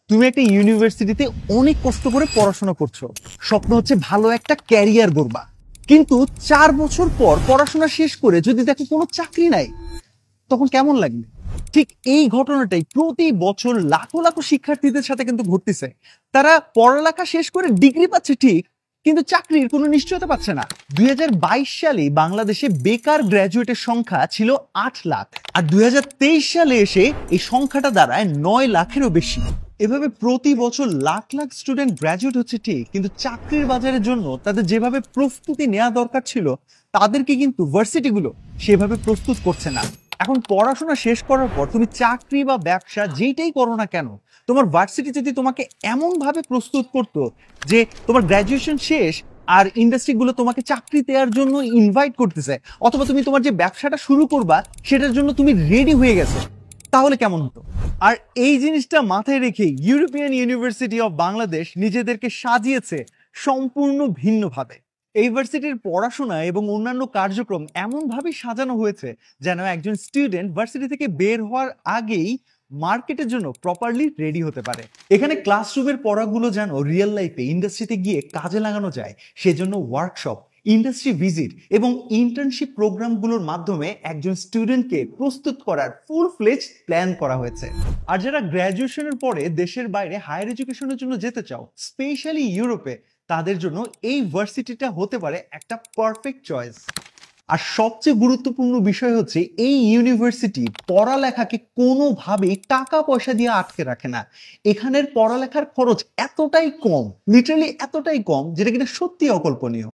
তুমি একটা ইউনিভার্সিটিতে অনেক কষ্ট করে পড়াশোনা করছো, স্বপ্ন হচ্ছে ভালো একটা ক্যারিয়ার গড়বা। কিন্তু 4 বছর পর পড়াশোনা শেষ করে যদি দেখো কোনো চাকরি নাই, তখন কেমন লাগবে? ঠিক এই ঘটনাটাই প্রতি বছর লাখো লাখো শিক্ষার্থীদের সাথে কিন্তু ঘটতেছে। তারা পড়ালেখা শেষ করে ডিগ্রি পাচ্ছে ঠিক, কিন্তু চাকরির কোনো নিশ্চয়তা পাচ্ছে না। 2022 সালে বাংলাদেশে বেকার গ্র্যাজুয়েটের সংখ্যা ছিল 8 লাখ, আর 2023 সালে এসে এই সংখ্যাটা দাঁড়ায় 9 লাখেরও বেশি। এভাবে প্রতি বছর লাখ লাখ স্টুডেন্ট গ্র্যাজুয়েট হচ্ছে ঠিক, কিন্তু চাকরির বাজারের জন্য তাদের যেভাবে প্রস্তুতি নেওয়া দরকার ছিল, তাদেরকে কিন্তু ভার্সিটিগুলো সেভাবে প্রস্তুত করছে না। এখন পড়াশোনা শেষ করার পর তুমি চাকরি বা ব্যবসা যেটাই করো না কেন, তোমার ভার্সিটি যদি তোমাকে এমন ভাবে প্রস্তুত করতো যে তোমার গ্র্যাজুয়েশন শেষ আর ইন্ডাস্ট্রিগুলো তোমাকে চাকরি দেওয়ার জন্য ইনভাইট করতেছে, অথবা তুমি তোমার যে ব্যবসাটা শুরু করবা সেটার জন্য তুমি রেডি হয়ে গেছো, তাহলে কেমন হতো? আর এই জিনিসটা মাথায় রেখে ইউরোপিয়ান ইউনিভার্সিটি অফ বাংলাদেশ নিজেদেরকে সাজিয়েছে সম্পূর্ণ ভিন্নভাবে। এই ভার্সিটির পড়াশোনা এবং অন্যান্য কার্যক্রম এমনভাবে সাজানো হয়েছে যেন একজন স্টুডেন্ট ভার্সিটি থেকে বের হওয়ার আগেই মার্কেটের জন্য প্রপারলি রেডি হতে পারে। এখানে ক্লাসরুমের পড়াগুলো যেন রিয়েল লাইফে ইন্ডাস্ট্রিতে গিয়ে কাজে লাগানো যায়, সেজন্য ওয়ার্কশপ, ইন্ডাস্ট্রি ভিজিট এবং ইন্টার্নশিপ প্রোগ্রামগুলোর মাধ্যমে একজন স্টুডেন্টকে প্রস্তুত করার ফুল ফ্লেজ প্ল্যান করা হয়েছে। আর যারা গ্র্যাজুয়েশনের পরে দেশের বাইরে হায়ার এডুকেশনের জন্য যেতে চাও, স্পেশালি ইউরোপে, তাদের জন্য এই ভার্সিটিটা হতে পারে একটা পারফেক্ট চয়েস। আর সবচেয়ে গুরুত্বপূর্ণ বিষয় হচ্ছে এই ইউনিভার্সিটি পড়ালেখাকে কোনোভাবেই টাকা পয়সা দিয়ে আটকে রাখে না। এখানের পড়ালেখার খরচ এতটাই কম, লিটারালি এতটাই কম, যেটা কিনা সত্যি অকল্পনীয়।